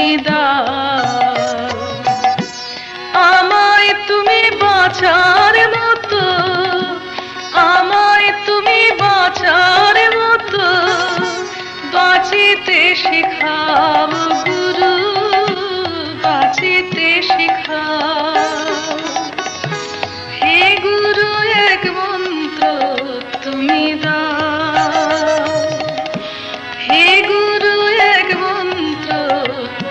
তুমি দাও, আমায় তুমি বাঁচার মতো, আমায় তুমি বাঁচার মতো বাঁচিতে শেখাও গুরু, বাঁচিতে শেখাও। হে গুরু এক মন্ত্র তুমি দাও, হে গুরু এক মন্ত্র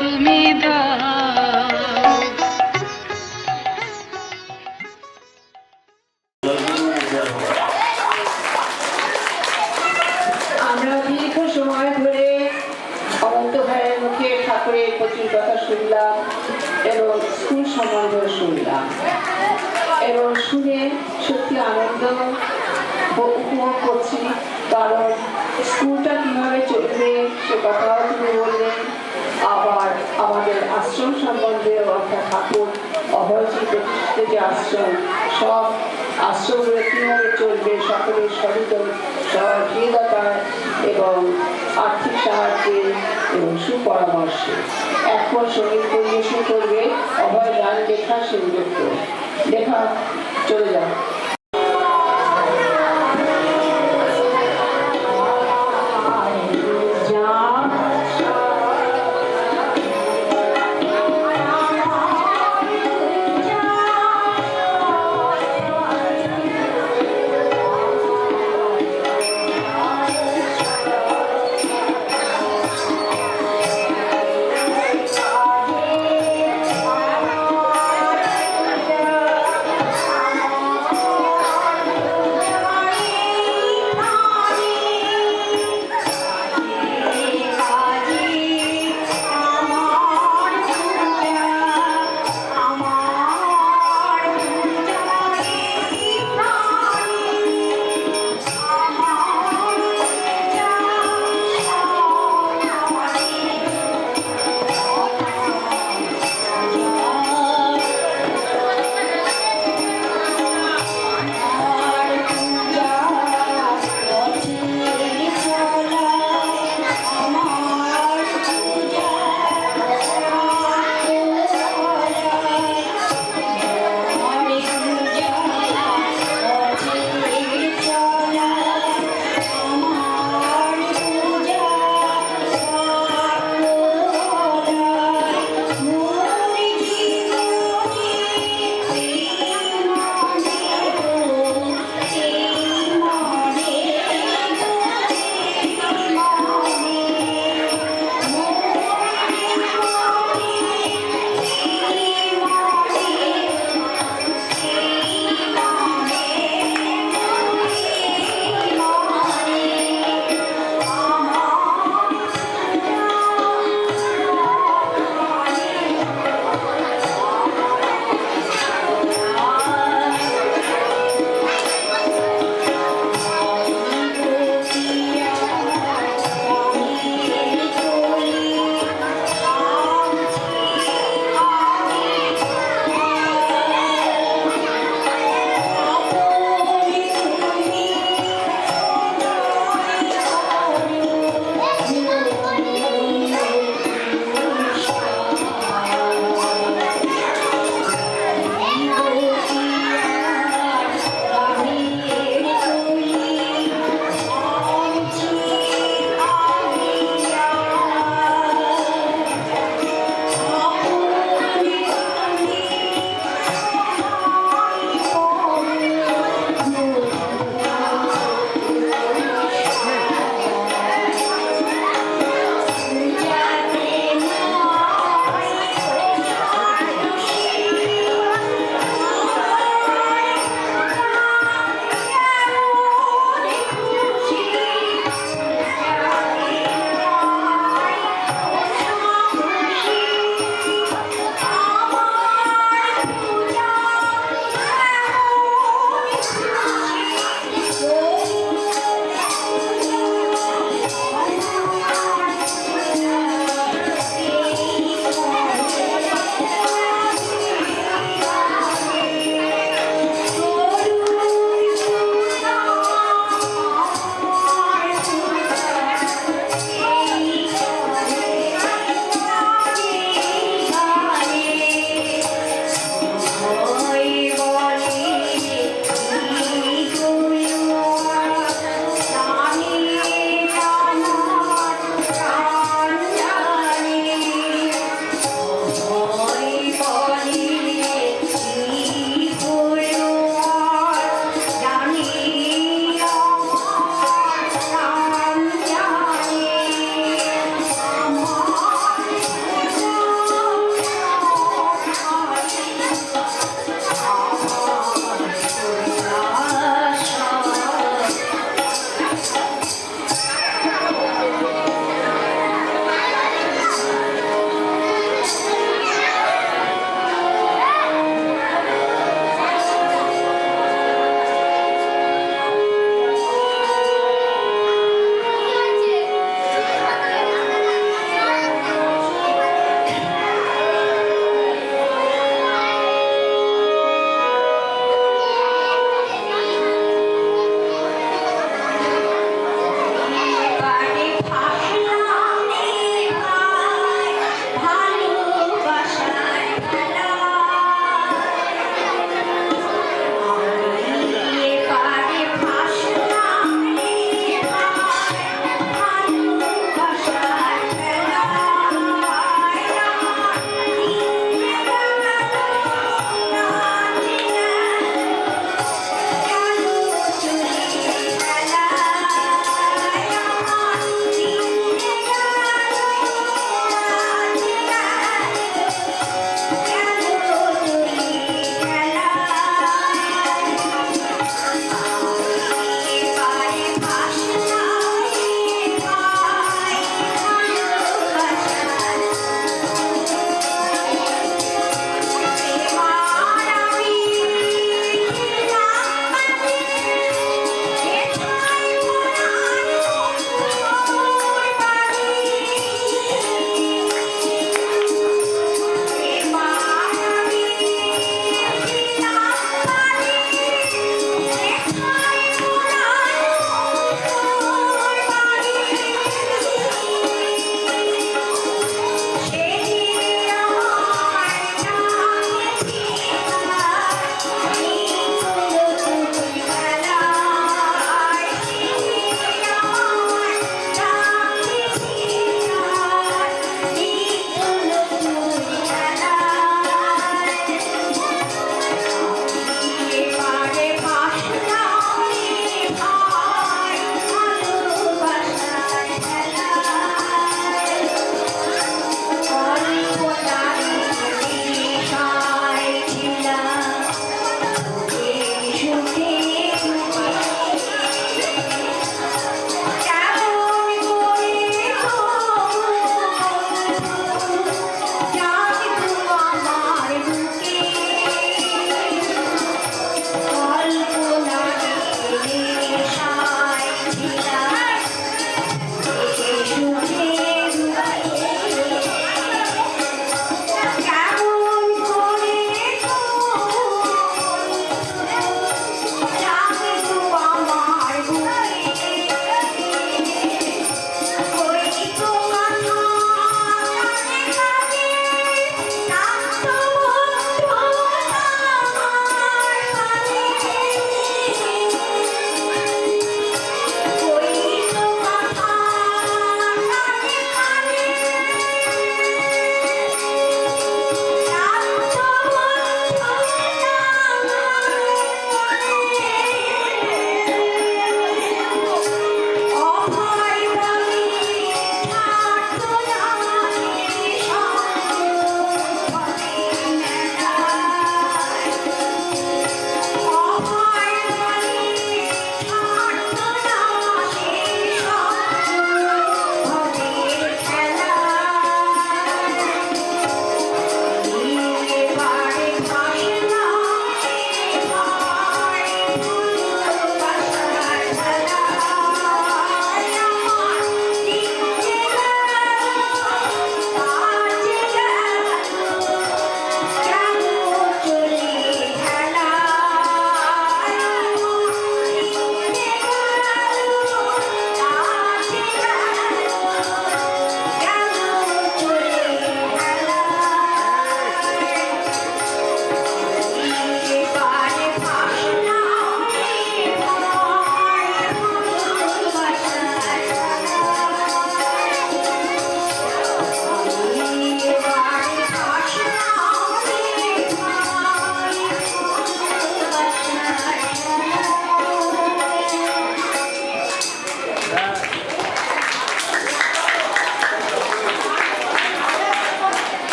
তুমি দাও। আমরা দীর্ঘ সময় ধরে অনন্ত ভাইয়ের মুখে ঠাকুরের প্রচুর কথা শুনলাম এবং স্কুল সম্বন্ধে শুনলাম এবং শুনে সত্যি আনন্দ উপভোগ করছি, কারণ স্কুলটা কিভাবে চলবে সে কথাও তিনি বললেন। আবার আমাদের আশ্রম সম্বন্ধে অর্থাৎ ঠাকুর অভয়জি প্রতিষ্ঠিত যে আশ্রম, সব আশ্রমগুলো কিভাবে চলবে সকলের সহযোগিতায় এবং আর্থিক সাহায্যে এবং সুপরামর্শে। এখন সঙ্গীত পরিবেশন করবে অভয় গান লেখা সেনযুক্ত। লেখা চলে যাও।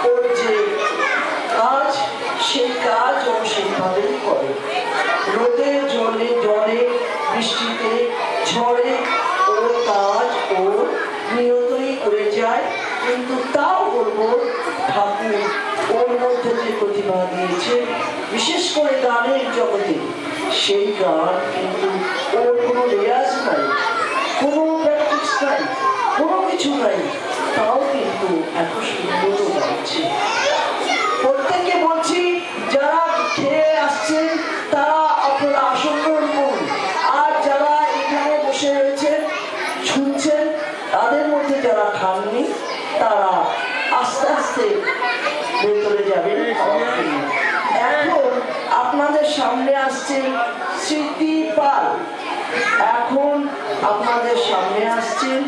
ওর যে কাজ সেই কাজ ও সেইভাবেই করে। রোদে জলে জলে বৃষ্টিতে ঝড়ে ওর কাজ ও নিয়তই করে যায়। কিন্তু তাও বলবো ঠাকুর ওর মধ্যে যে প্রতিভা দিয়েছে বিশেষ করে গানের জগতে, সেই গান কিন্তু ওর কোনো রেয়াজ নাই, কোনো প্র্যাকটিস নাই, কোনো কিছু নাই, তাও কিন্তু এত সুন্দর গাইছে। প্রত্যেককে বলছি যারা খেয়ে আসছেন তারা আপনারা আসন গ্রহণ করুন, আর যারা এখানে বসে রয়েছেন শুনছেন তাদের মধ্যে যারা খাননি তারা আস্তে আস্তে ভেতরে যাবেন। এখন আপনাদের সামনে আসছে স্মৃতি পাল। এখন আপনাদের সামনে আসছেন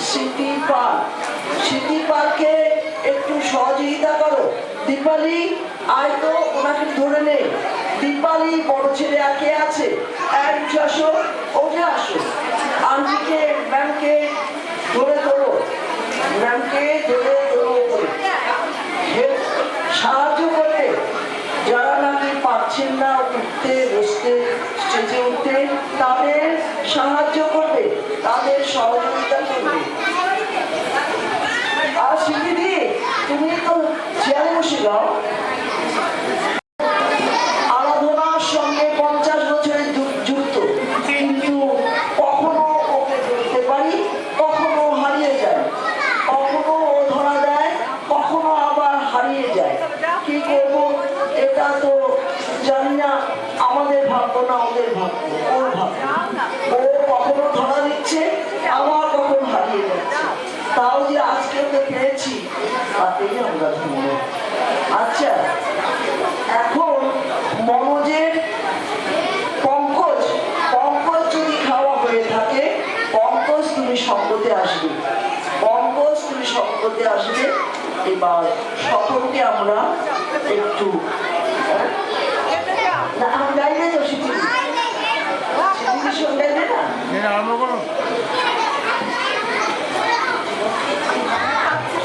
স্মৃতি পাল। স্মৃতি পালকে একটু সহযোগিতা করো। দীপালি আয় তো, ওনাকে ধরে নে। দীপালি বড় ছেলে আর কে আছে? আসো, ওঠে আসো। আন্টিকে ম্যামকে ধরে ধরো, ম্যামকে ধরে ধরো, সাহায্য করবে। যারা নাকি পাচ্ছেন না উঠতে বসতে স্টেজে উঠতে তাদের সাহায্য করবে, তাদের সহযোগিতা করবে। আর শিখিদি তুমি তো চেয়ারে বসে যাও। আরাধনার সঙ্গে 50 বছরের যুক্ত, কিন্তু কখনো ওকে ধরতে পারি, কখনো হারিয়ে যায়, কখনো ও ধরা দেয়, কখনো আবার হারিয়ে যায়। কি করবো এটা তো জানি না, আমাদের ভাগ্য না ওদের ভাগ্য, ওর ভাগ্য। ও কখনো ধরা দিচ্ছে, আবার কখনো হারিয়ে যাচ্ছে। তাও যে আজকে ওকে পেয়েছি তাতেই আমরা ধন্য। আচ্ছা, এখন মনোজের পঙ্কজ, পঙ্কজ যদি খাওয়া হয়ে থাকে, পঙ্কজ তুমি সঙ্গতে আসবে, পঙ্কজ তুমি সঙ্গতে আসবে। এবার সকলকে আমরা একটু না আমি গাইবে তো শিখি গাইবে না,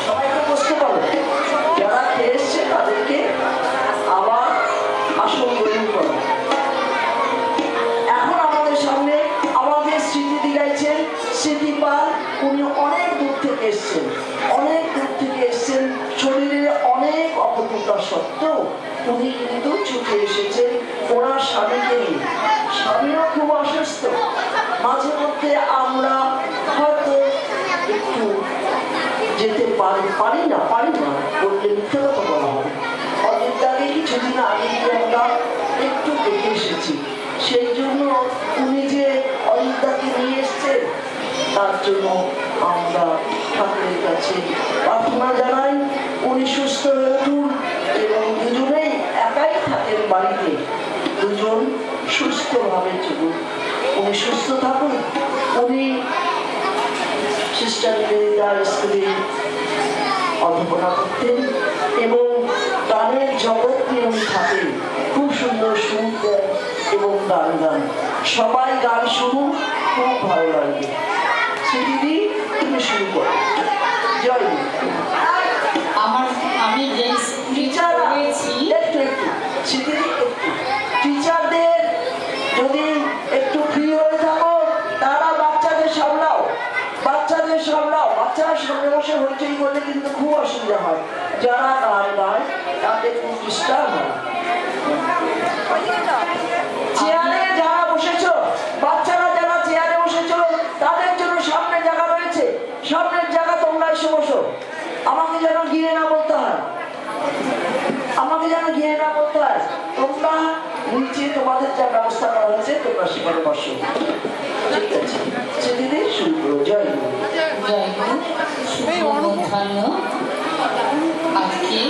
সবাইকে বসতে পারো। যারা খেয়ে এসছে তাদেরকে আবার আসন গ্রহণ করো। এখন আমাদের সামনে আমাদের স্মৃতি গাইছেন স্মৃতি পাল। উনি অনেক দূর থেকে এসছেন, অনেক দূর থেকে এসছেন। শরীরে অনেক অপূর্ণতা সত্ত্বেও উনি কিন্তু ছুটে এসেছেন ওনার স্বামীকে নিয়ে। স্বামীও খুব অসুস্থ, মাঝে মধ্যে আমরা হয়তো একটু যেতে পারি না বললে মিথ্যে কথা বলা হবে। অযোধ্যাকে কিছুদিন আগে আমরা একটু দেখে এসেছি, সেই জন্য উনি যে অযোধ্যাকে নিয়ে এসছেন তার জন্য আমরা ঠাকুরের কাছে প্রার্থনা জানাই উনি সুস্থ হয়ে উঠুন। এবং দুজনেই একাই থাকেন বাড়িতে, দুজন সুস্থভাবে চলুন, উনি সুস্থ থাকুন। উনি সিস্টার মেরিদার স্কুলে অধ্যাপনা করতেন এবং গানের জগৎ নিয়ে উনি থাকেন। খুব সুন্দর সুর দেন এবং গান সবাই গান শুনুন, খুব ভালো লাগবে। দিদি তুমি শুরু করো। জয় আমি যে টিচারদের যদি একটু ফ্রি হয়ে থাকো তারা বাচ্চাদের সামলাও, বাচ্চারা সামনে বসে হইচই করলে কিন্তু খুব অসুবিধা হয়। যারা গান গায় তাদের খুব ডিস্টার্ব হয়। চেয়ারে যারা বসেছো, বাচ্চারা যারা চেয়ারে বসেছো তাদের জন্য সামনে জায়গা রয়েছে, সামনের জায়গা তোমরা এসে বসো। আমাকে যেন গিয়ে না বলতে হয়, তোমরা নিচে তোমাদের যা ব্যবস্থা করা হয়েছে তোমরা সেখানে বসো। ঠিক আছে, দিদি শুরু করো। জয় গুরু। আজকে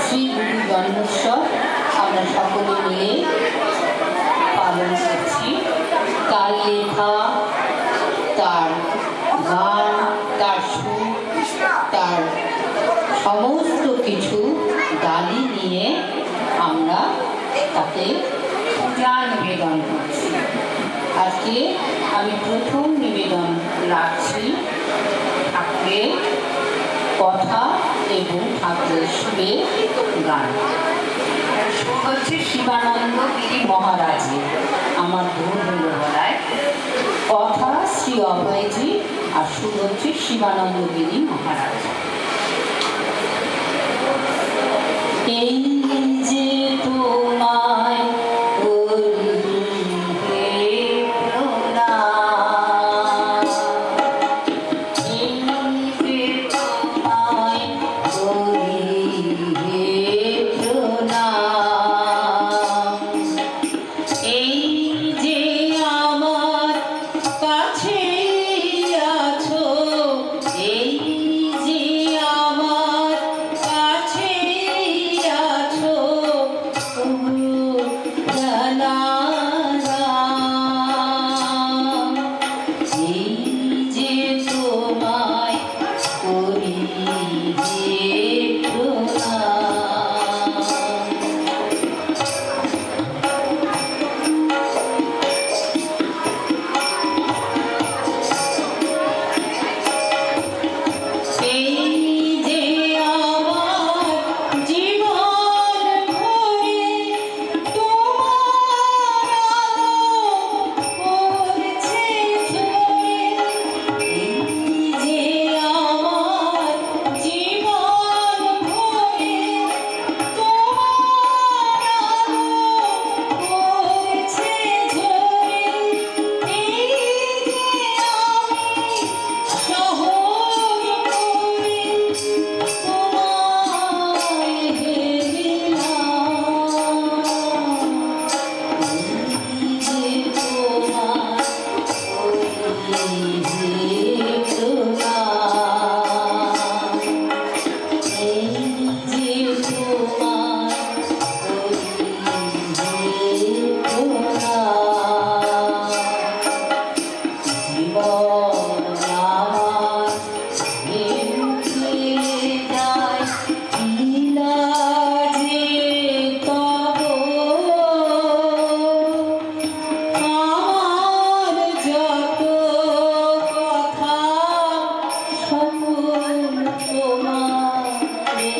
শ্রী গুরু জন্মোৎসব আমরা সকলে মিলে পালন করছি। তার লেখা, তার গান, তার সুর, তার সমস্ত কিছু ডালি নিয়ে আমরা তাকে পূজা নিবেদন করছি। আজকে আমি প্রথম নিবেদন রাখছি ঠাকুরের কথা এবং ঠাকুরের সুরে গান। সুর হচ্ছে শিবানন্দ গিরি মহারাজের, আমার ভুল হলো বলায়। কথা শ্রী অভয়জি আর সুর হচ্ছে শিবানন্দ গিরি মহারাজ। এই যে তোমায় করি হে প্রণাম, এই যে তোমায় করি হে প্রণাম, এই যে আমার কাছে আছো, এই যে আমার কাছে আছো, জানালাম, এই যে তোমায় করি হে প্রণাম। এই যে আমার জীবন ভরে তোমার আলো পড়ছে ঝরে, এই যে আমার জীবন ভরে তোমার আলো পড়ছে ঝরে, এই যে আমি শহর করে তোমায় হেরিলাম, এই যে তোমার করি হে প্রণাম, এই যে তোমার করি হে প্রণাম। জীবন আমার ভেঙে যায় লীলা যে তব, আমার যত কথা সকল তোমারে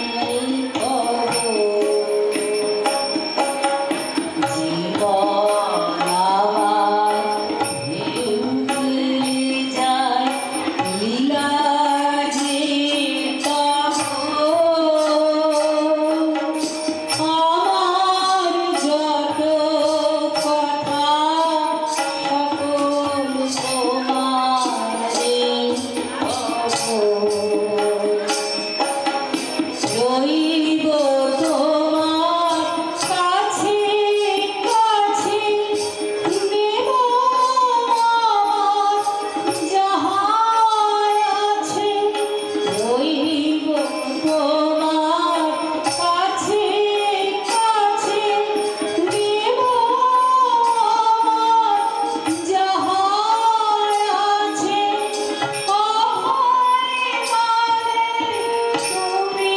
কব। জীবন আমার ভেঙে যায় লীলা যে তব, আমার যত কথা সকল তোমারে কব। রইব তোমার কাছে কাছে, নেব আমার যাহা আছে, রইব তোমার কাছে কাছে, নেব আমার যাহা আছে, অভয় মানে তুমি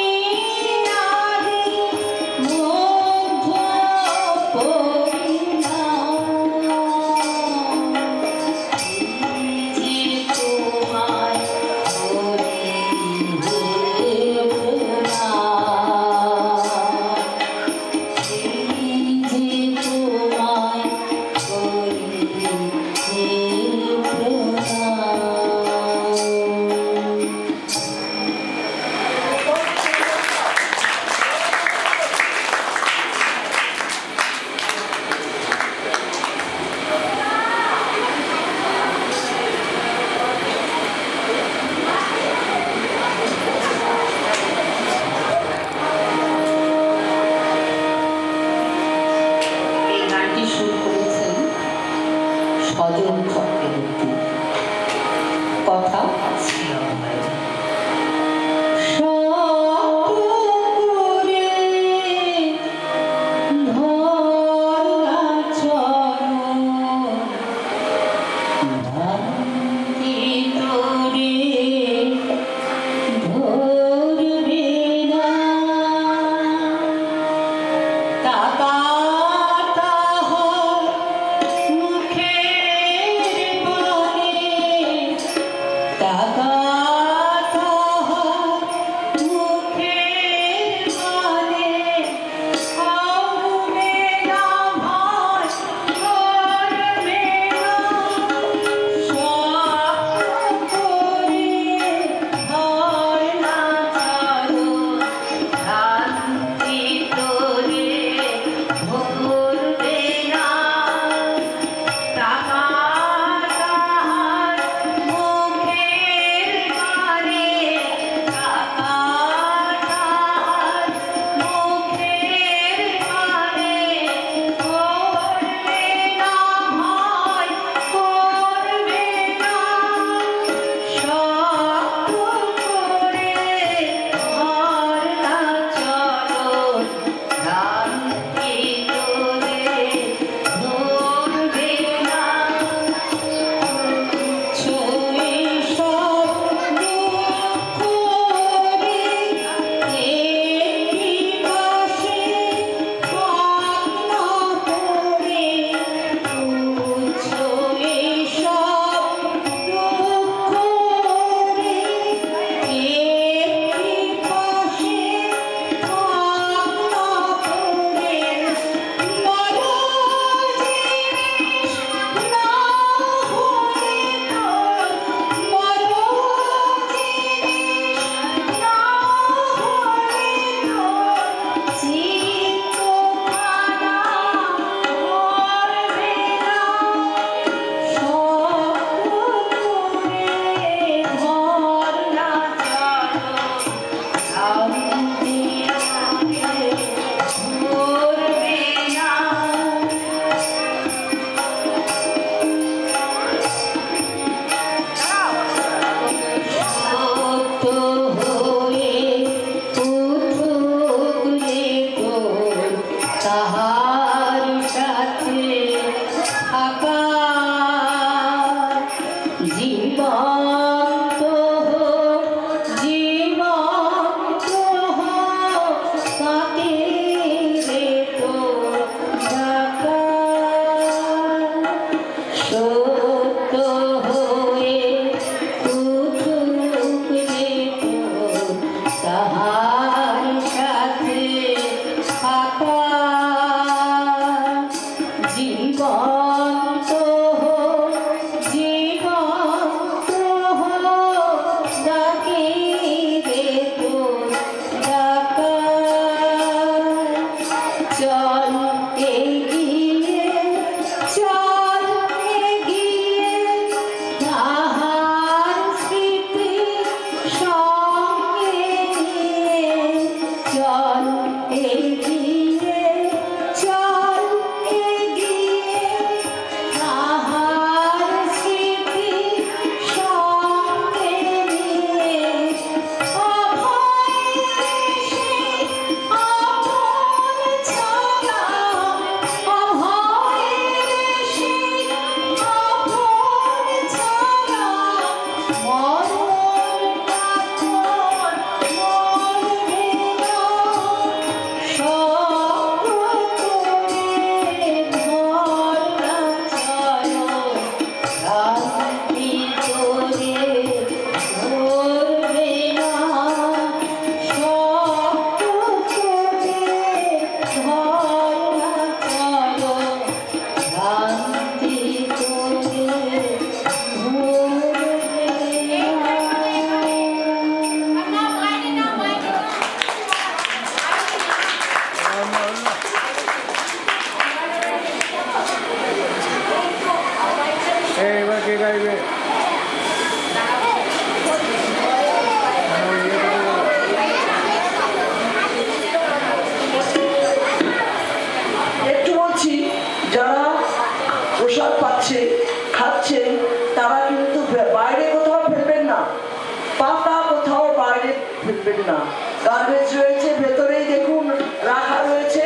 না। গার্বেজ রয়েছে ভেতরেই দেখুন রাখা রয়েছে,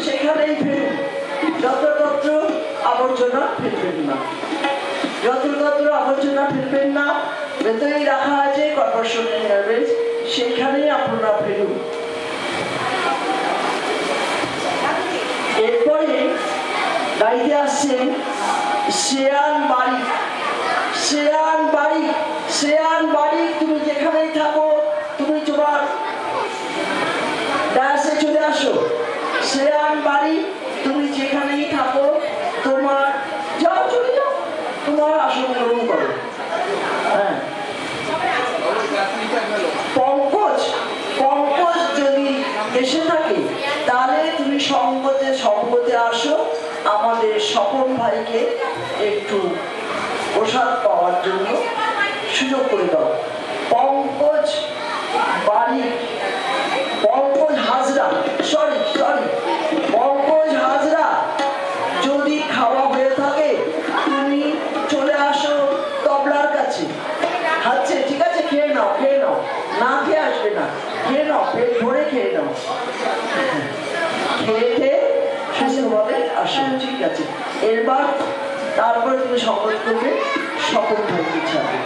সেখানেই ফেলুন। যত্রতত্র আবর্জনা ফেলবেন না, যত্রতত্র আবর্জনা ফেলবেন না। ভেতরেই রাখা আছে কর্পোরেশনের গার্বেজ, সেখানেই আপনারা ফেলুন। এরপরে গাড়িতে আসছেন শ্রেয়ান বাড়ি। শ্রেয়ান বাড়ি, শ্রেয়ান বাড়ি, তুমি যেখানেই থাকো তুমি তোমার ডায়াসে চলে আসো। শ্রেয়ান বাড়ি, তুমি যেখানেই থাকো তোমার যাও, চলে যাও, তোমার আসন গ্রহণ করো। হ্যাঁ, পঙ্কজ, পঙ্কজ যদি এসে থাকে তাহলে তুমি সঙ্গতে আসো। আমাদের স্বপন ভাইকে একটু প্রসাদ পাওয়ার জন্য সুযোগ করে দাও। পঙ্কজ বাড়ি, পঙ্কজ হাজরা, সরি পঙ্কজ হাজরা, যদি খাওয়া হয়ে থাকে তুমি চলে আসো তবলার কাছে। আচ্ছা ঠিক আছে, খেয়ে নাও, খেয়ে নাও, না খেয়ে আসবে না, খেয়ে নাও, পেট ভরে খেয়ে নাও, খেয়ে সুস্থভাবে আসো। ঠিক আছে, এবার তারপরে তুমি শপথ করবে স্বপন ভাইকে ছাড়বে।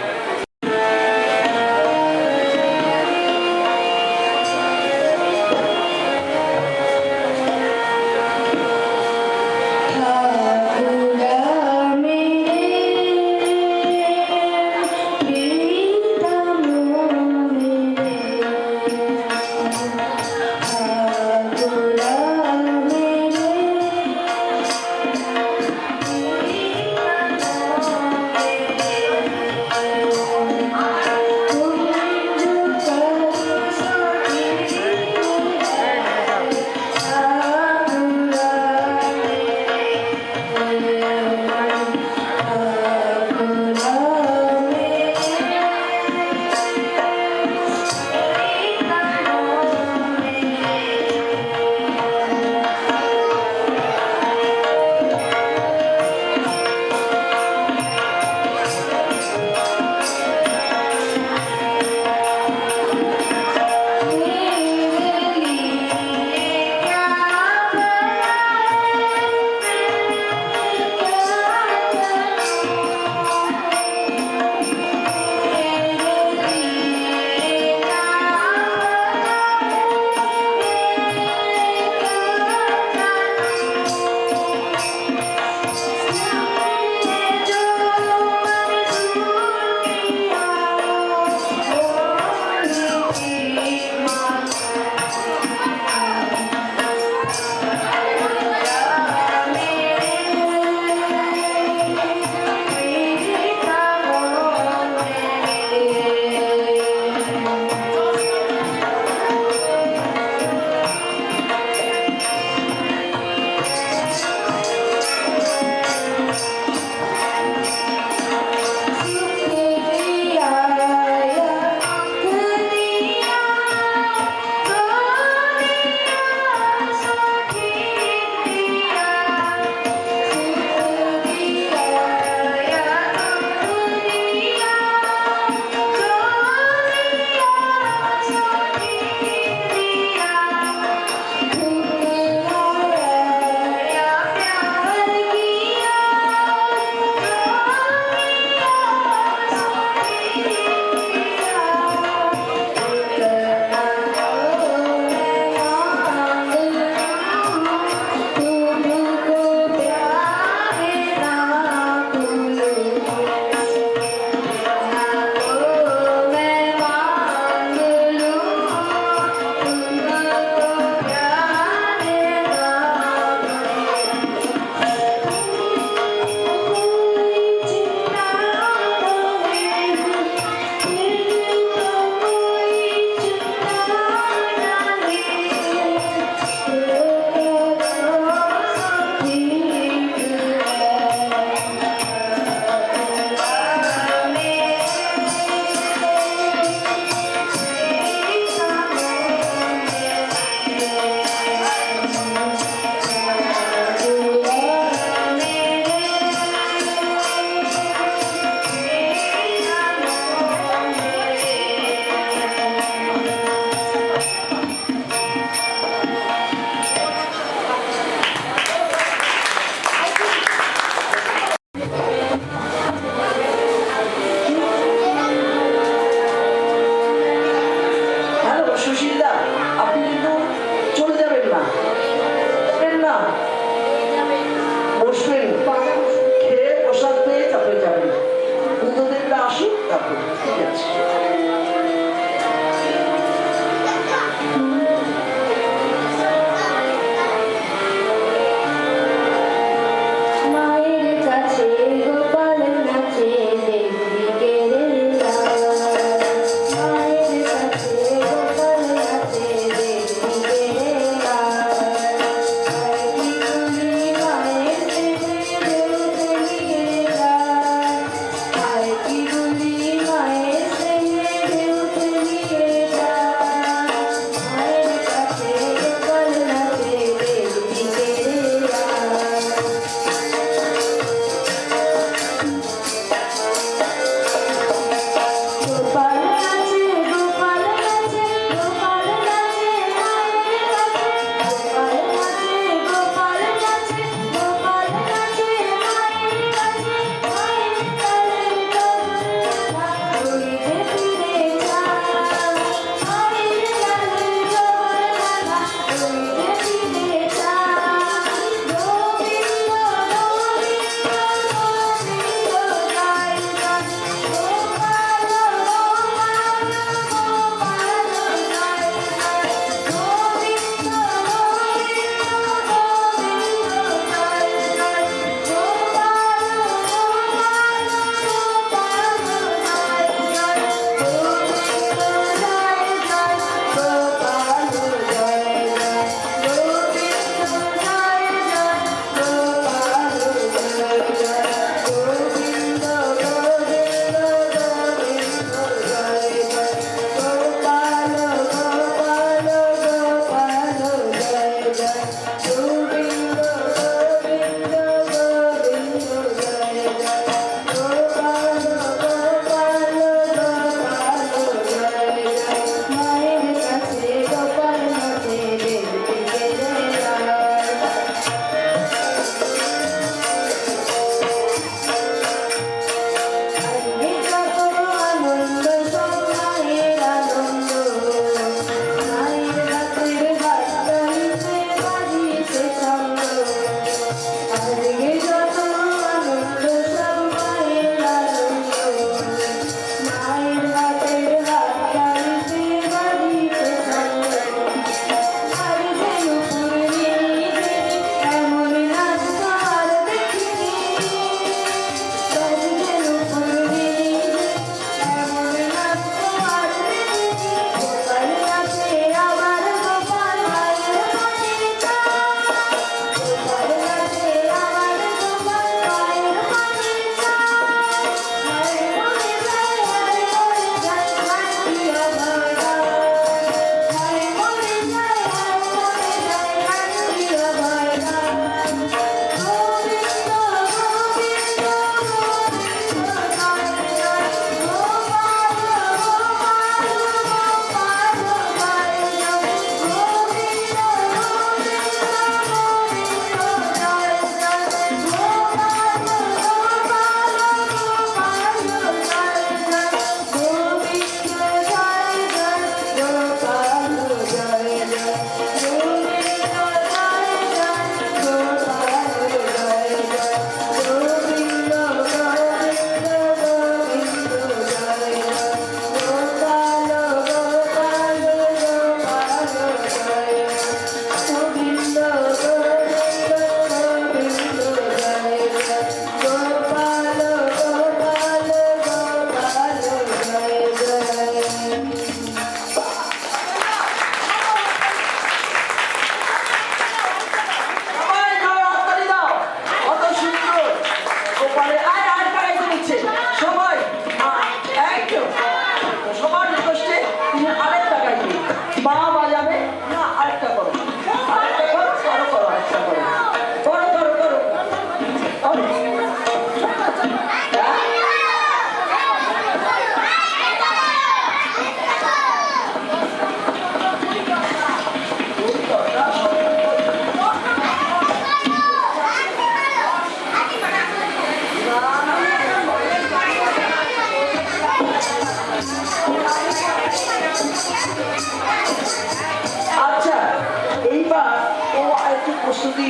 প্রস্তুতি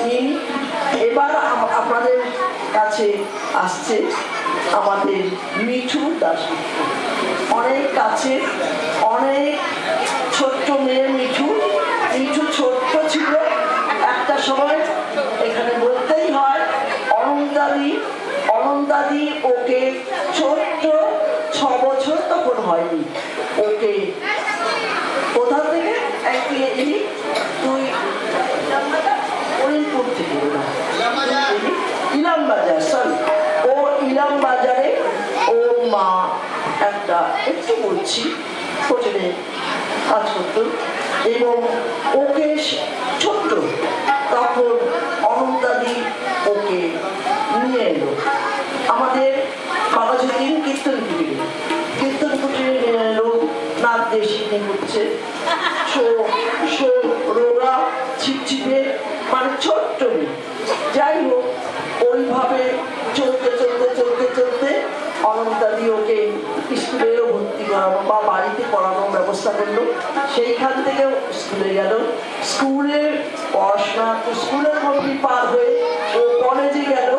নিই। এবার আপনাদের কাছে আসছে আমাদের মিঠু দাশগুপ্ত। অনেক কাছে, অনেক ছোট্ট মেয়ে মিঠু। মিঠু ছোট্ট ছিল একটা সময়, এখানে বলতেই হয় অনন্দাদি ওকে ছোট্ট 6 বছর তখন হয়নি, ওকে কোথা থেকে তুই হরিণপুর থেকে ইলামবাজার, সরি ও ইলামবাজারে ওর মা একটা একটু বলছি হোটেলে কাজ করত এবং ওকে ছোট্ট তখন অনন্দাদি ওকে নিয়ে এলো আমাদের বাবাজুদ্দিন কীর্তন কুটিরে নিয়ে এলো। নাক দিয়ে শিখে করছে, রোগা ছিপছিপে, মানে ছোট্ট মেয়ে। যাই হোক, ওইভাবে চলতে অনন্তাদি ওকে স্কুলেও ভর্তি করানো বা বাড়িতে পড়ানোর ব্যবস্থা ব্যবস্থা করলো। সেইখান থেকে স্কুলে গেল, স্কুলে পড়াশোনা, স্কুলের গণ্ডি পার হয়ে ও কলেজে গেল।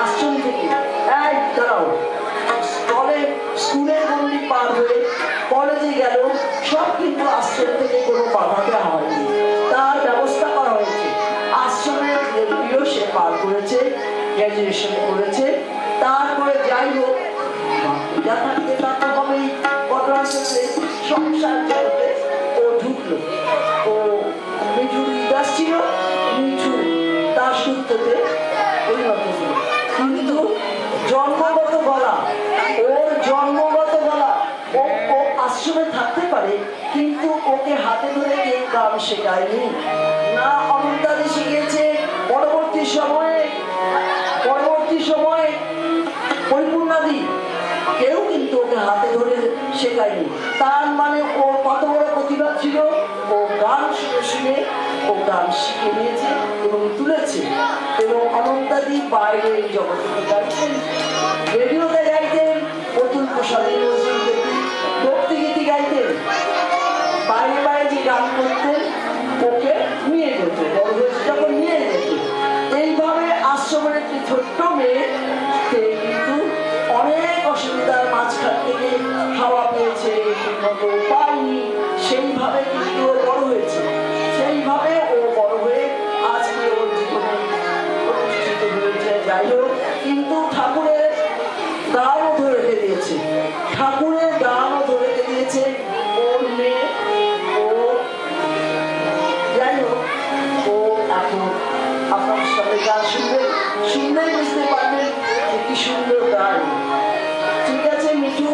আশ্রম থেকে দাঁড়াও, স্কুলের গণ্ডি পার হয়ে কলেজে গেল, সব কিন্তু আশ্রম থেকে কোনো বাধা দেওয়া হয়নি, তার ব্যবস্থা করা হয়েছে। আশ্রমের লেভেলেও সে পার করেছে, গ্র্যাজুয়েশন করেছে। তারপরে যাই হোক, যা থাকতে তা তো হবেই, ঘটনার সাথে সংসার জগতে ও ঢুকলো। ও মিঠুর দাস ছিল, মিঠু তার সূত্রতে পরিণত হলো। কিন্তু জন্মগত গলা, ওর জন্মগত গলা, ও আশ্রমে থাকতে পারে, কিন্তু ওকে হাতে ধরে কেউ গান শেখায়নি না। অনন্তাদি শিখেছে পরবর্তী সময়ে পরিপূর্ণাদি, কেউ কিন্তু ওকে হাতে ধরে শেখায়নি। তার মানে ও কত বড় প্রতিভা ছিল, ও গান শুনে শুনে ও গান শিখে নিয়েছে এবং তুলেছে। এবং অনন্তাদি বাইরে এই জগতে গাইতেন, রেডিওতে গাইতেন, অতুল প্রসাদের ভক্তিগীতি গাইতেন, বাইরে বাইরে যে গান করতেন ওকে নিয়ে যেত, বড় হয়েছে যখন নিয়ে যেত। এইভাবে আশ্রমের একটি ছোট্ট মেয়ে কিন্তু অনেক অসুবিধার মাঝখান থেকে খাওয়া পেয়েছে, ঠিকমতো পায়নি, সেইভাবে কিন্তু ও বড় হয়েছে। সেইভাবে ও বড় হয়ে আজকে ওর জীবনে প্রতিষ্ঠিত হয়েছে। যাই হোক, কিন্তু ঠাকুরের গানও ধরে রেখে দিয়েছে, ঠাকুরের গানও ধরে রেখে দিয়েছে ওর মেয়ে। ও যাই হোক, ও এখন আপনার সাথে গান শুনলেই বুঝতে পারবেন যে কি সুন্দর গান। ঠিক আছে মিঠু,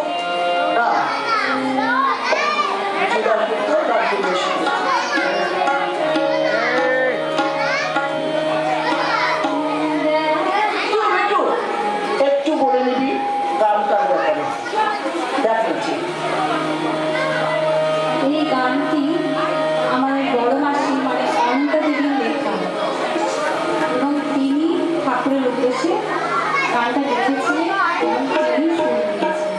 একটু বলে নিবি গানটার ব্যাপারে। দেখাচ্ছি এই গানটি আমার বড় মাসি মানে অনন্তা দেবীর লেখা, এবং তিনি ঠাকুরের উদ্দেশ্যে গানটা লিখেছিলেন এবং তিনি সুর দিয়েছেন।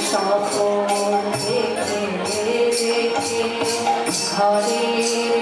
স্বপন দেখে দেখে ঘরে